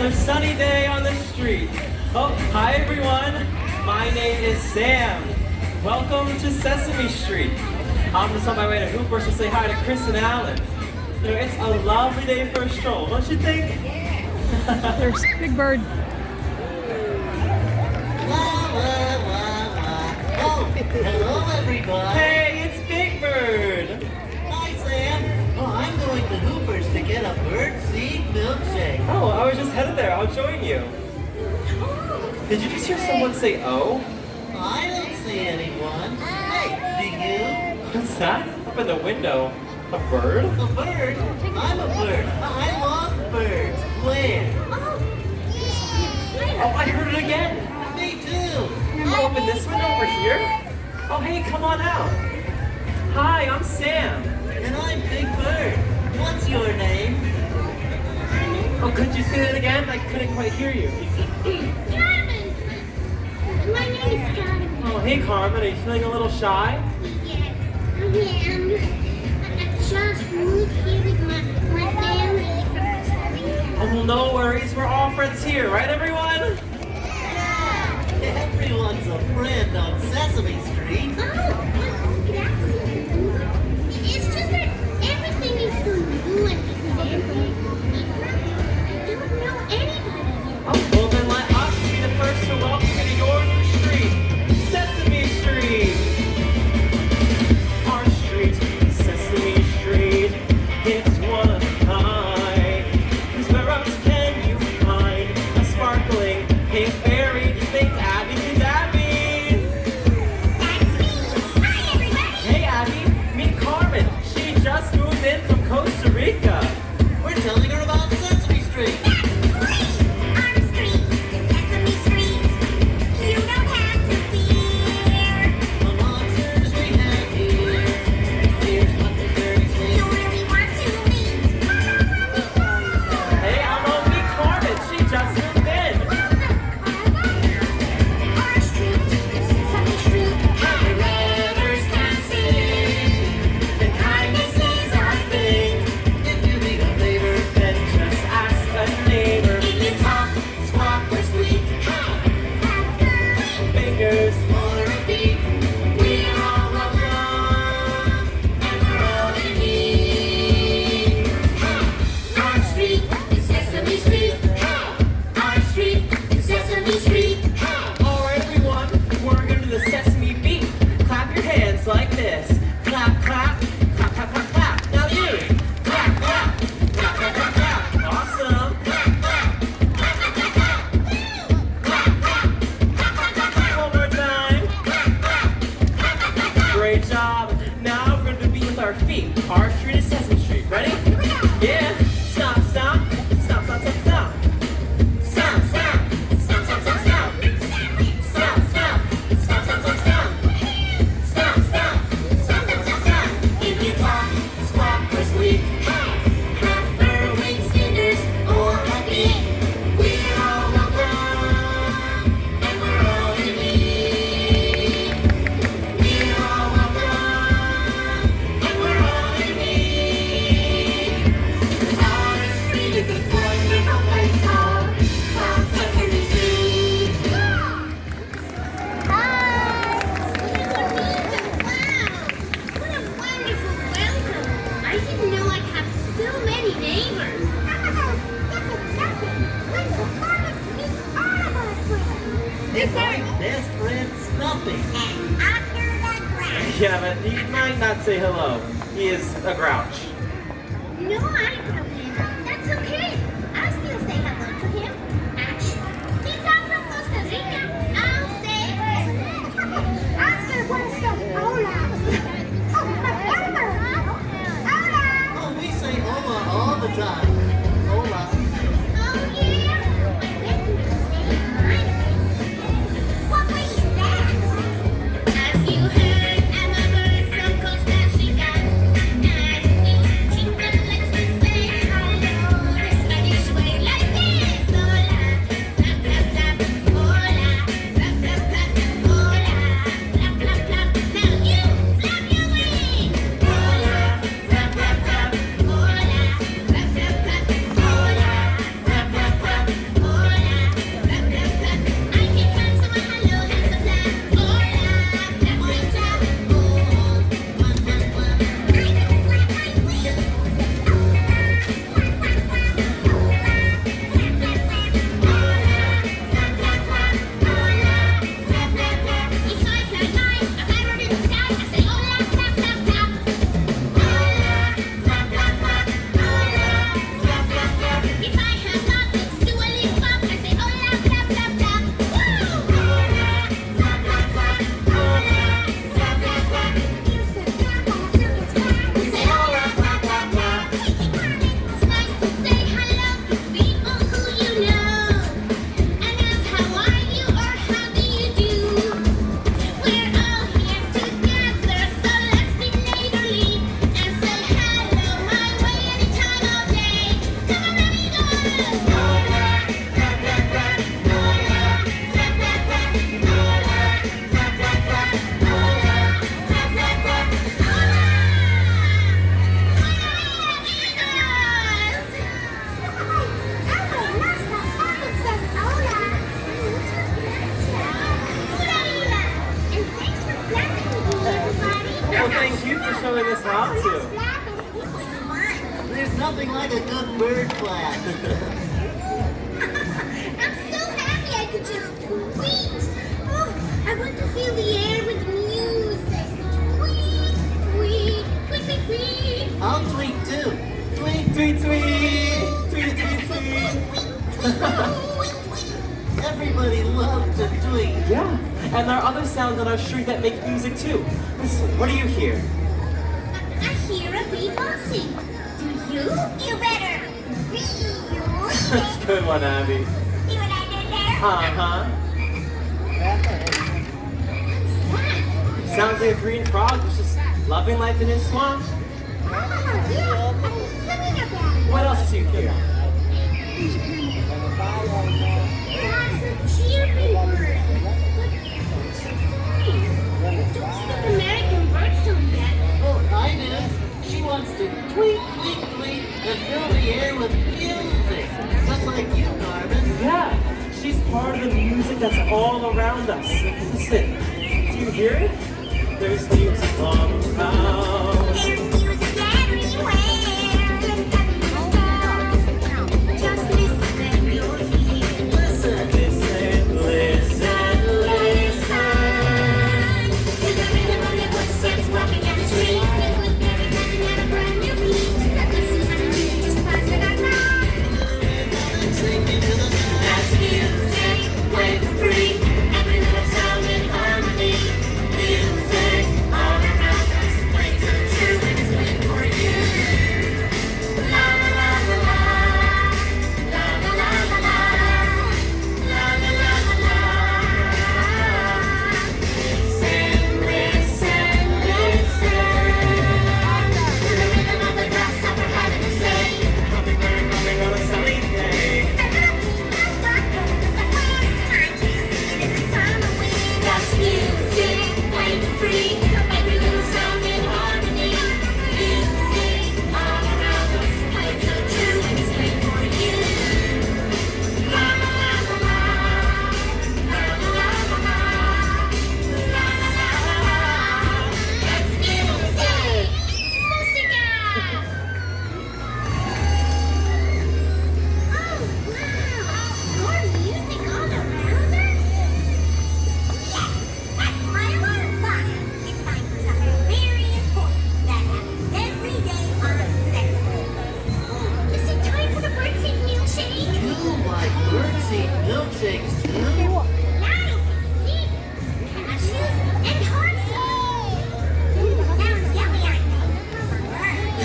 another sunny day on the street. Oh, hi everyone. My name is Sam. Welcome to Sesame Street. I'm just on my way to Hoopers to say hi to Chris and Alan. You know, it's a lovely day for a stroll, don't you think? There's Big Bird. Oh, hello everybody. Hey, it's Big Bird. Hi Sam. Oh, I'm going to Hoopers to get a birdseed milkshake. Oh, I was just headed there. I'll join you. Did you just hear someone say oh? I don't see anyone. Hey, do you? What's that? Up in the window. A bird? A bird? I'm a bird. I love birds. Where? Oh, I heard it again. Me too. Oh, open this window over here? Oh, hey, come on out. Hi, I'm Sam. And I'm Big Bird. What's your name? Oh, could you say that again? I couldn't quite hear you. Carmen! My name is Carmen. Oh, hey, Carmen. Are you feeling a little shy? Yes, I am. I just moved here with my family from Costa Rica. Oh, well, no worries. We're all friends here, right, everyone? Yeah, everyone's a friend on Sesame Street. Oh, well, gracias. It's just that everything is so new and different. I don't know anybody. Oh, well, then let us be the first to welcome you to your new street, Sesame Street. Our street, Sesame Street, it's one of a kind. 'Cause where else can you find a sparkling pink fairy named Abby and Abby? That's me. Hi, everybody. Hey, Abby, meet Carmen. She just moved in from Costa Rica. We're telling her about Sesame Street. That's great. Our street is Sesame Street. You don't have to fear. The monsters we have here. Here's what they're very You sweet. really want to meet. Hey, Elmo, meet Carmen. She just moved in. Our street is Sesame Street. The letters can sing, and kindness is our thing. If you need a favor, Then just ask a neighbor. If you talk, squawk or squeak, Fingers. or a beep, we're all welcome, and we're all in need. our street is Sesame Street. Our street is Sesame Street. All right, everyone, we're gonna do the Sesame beat. Clap your hands like this. Clap, clap, clap, clap, clap, clap. Now you. Clap, clap, clap, clap, clap, clap. Awesome. One more time. Great job. Now we're gonna do the beat with our feet. Our street is Sesame Street. Ready? Yeah. Stop, stop, stop, stop, stop, stop. Stop, stop, stop, stop, stop, stop. Stop, stop, stop, stop, stop, stop. Stop, stop, stop, stop, stop, stop. If you talk, squawk or squeak, have fur, wings, fingers, or a beak, we're all welcome, and we're all in need. We're all welcome, and we're all in need. 'Cause our street is this wonderful place called Sesame Street. Hi. What a wonderful welcome. I didn't know I'd have so many neighbors. It's like best friend Snuffy. Yeah, but he might not say hello. He is a grouch. No, I know him. That's okay. I'll still say hello to him. Actually, since I'm from Costa Rica, I'll say Oscar wants some hola. Hola. Oh, we say hola all the time. Hola. Oh yeah. I guess we can say hi. What way is that? As you heard, I'm a bird from Costa Rica. And it's chicken, let's just say like a good bird clap. I'm so happy I could just tweet. Oh, I want to fill the air with music. Tweet, tweet, tweet, tweet, tweet. I'll tweet too. Tweet, Tweet, tweet, tweet, tweet, tweet. Everybody loves to tweet. Yeah, and there are other sounds on our street that make music too. Listen, what do you hear? I hear a bee buzzing. Do you? You better. Good one, Abby. See what I did there? Uh-huh. What's that? Sounds like a green frog was just loving life in his swamp. Oh, yeah. I was thinking about it. What else do you hear? That's a chirping bird. What's she saying? Don't speak American bird song yet. Oh, I do. She wants to tweet, tweet, tweet, and fill the air with music. Just like you, Carmen. Yeah, she's part of the music that's all around us. Listen, do you hear it? There's music all around. There's music everywhere. Just listen and you'll hear. Listen. Listen, listen, listen. To the rhythm of your footsteps walking down the street. With every nothing and a brand new beat. That listens and just pass it around. Sing me to the night. That's music, play for free. Every little sound in harmony. Music all around us. Play so true and it's made for you. La la la la la. La la la la la. La la la la la. Listen, listen, listen. To the rhythm of the grasshopper having a say. Humming on a sunny day. That's music, played for free. Every little sound in harmony. Music all around us, played so true, it's made for you. La la la la la, la la la la la, la la la la la. That's music, música. Oh wow, more music all around us. Yes, that's my alarm clock. It's time for something very important that happens every day on Sesame Place. Is it time for the birdseed milkshake? You like birdseed milkshakes too? Now you can see cashews and hot seeds. Sounds yummy, I know. For birds.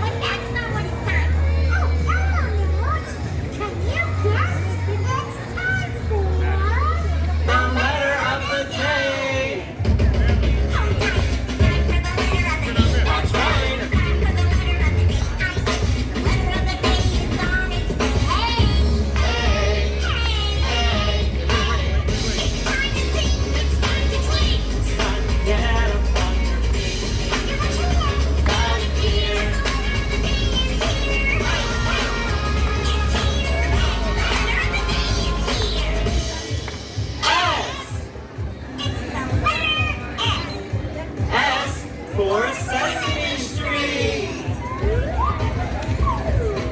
But that's not what it's time. Oh, Elmo knows. Can you guess what it's time for? The letter of the day. Hold tight. It's time for the letter of the day. That's right. It's time for the letter of the day. I say the letter of the day is on its way. Hey, hey, hey, hey. It's time to sing. It's time to tweet. It's time to get up on your feet. You're what you want. Got it here. The letter of the day is here. It's here. The letter of the day is here. S. It's the letter S. S for Sesame Street.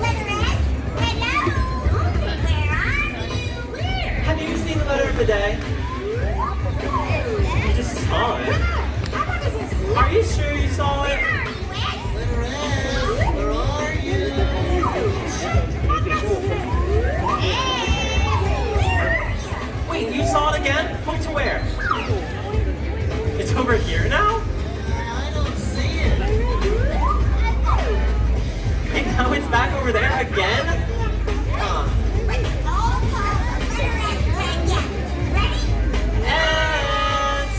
Letter S? Hello? Where are you? Where? Have you seen the letter of the day? You just saw it. Are you sure you saw it? Letter S, where are you? Wait, you saw it again? Point to where? It's over here now? I don't see it. Wait, now it's back over there again? Huh. S.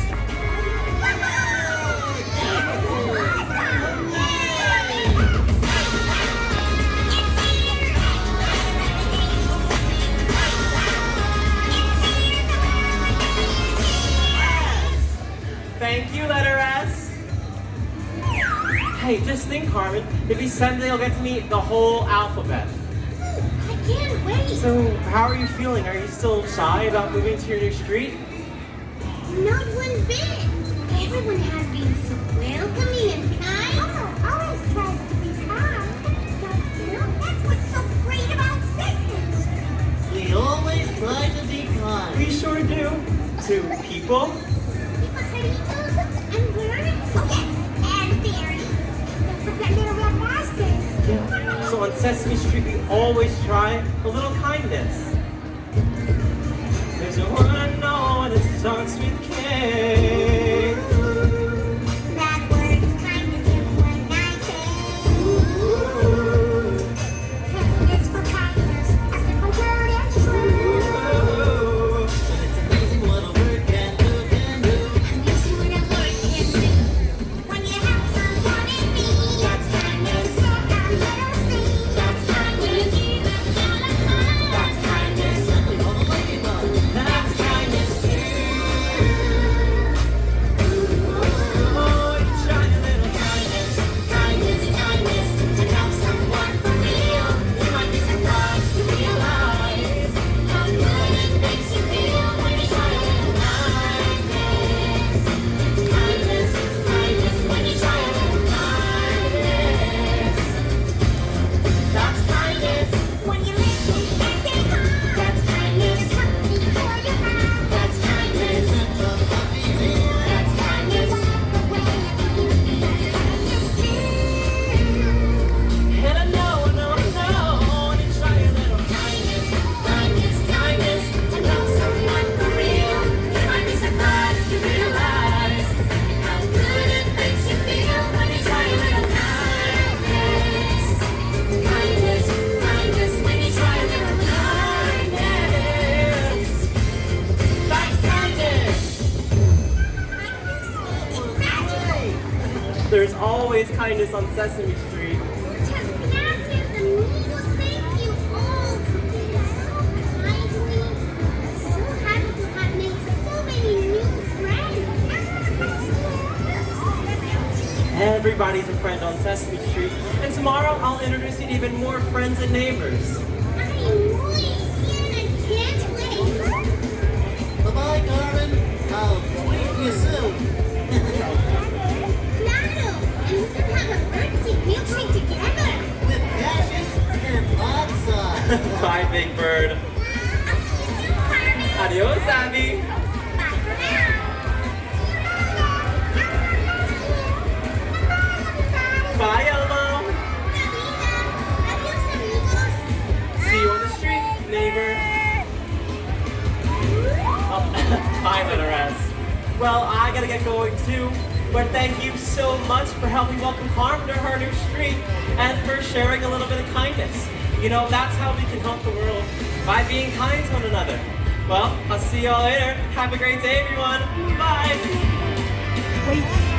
Thank you, letter S. Hey, just think, Carmen. Maybe someday you'll get to meet the whole alphabet. I can't wait. So, how are you feeling? Are you still shy about moving to your new street? Not one bit. Everyone has been so welcoming and kind. Oh, always tries to be kind. to people, Pajaritos and birds. And fairies. Don't forget little red monsters. so on Sesame Street we always try a little kindness. There's a word I know and it starts with K. That word is kindness, everyone. I say. K is for kindness. A simple word and true. It's amazing what a word can do. Amazing what a word can do. When you help someone in need, that's kindness. A little seed, that's kindness. That's kindness. Something on a ladybug. That's kindness too. Ooh. Oh, you try a little Kindness, kindness, kindness, to help someone for real. You might be surprised to realize how good it makes you feel when you try a little kindness. Kindness, kindness, when you try a little kindness. That's kindness. When you listen and stay calm. That's kindness. Just company for your mom. That's kindness. That's kindness. The way you do. That's kindness too. And I know, and you try a little Kindness, kindness, kindness, to help someone for real. You might be surprised to realize how good it makes you feel when you try a little kindness. Kindness, kindness, when you try a little kindness. That's kindness. It's magical. There's always kindness on Sesame Street. Muchas gracias, amigos. Thank you all for being so kindly. So happy to have made so many new friends. Everybody's a friend on Sesame Street. And tomorrow I'll introduce you to even more friends and neighbors. I'm really here and I can't wait. Bye-bye, Carmen. I'll meet you soon. Claro, and we can have a birdseed milkshake together. With cashews and lots of. Bye, Big Bird. I'll see you soon, Carmen. Adios, Abby. Bye for now. Bye, Elmo. Adios, amigos. See you on the street, neighbor. Oh, bye, little rest. Well, I gotta get going too. But thank you so much for helping welcome Carmen to her new street and for sharing a little bit of kindness. You know, that's how we can help the world, by being kind to one another. Well, I'll see y'all later. Have a great day, everyone. Bye. Wait.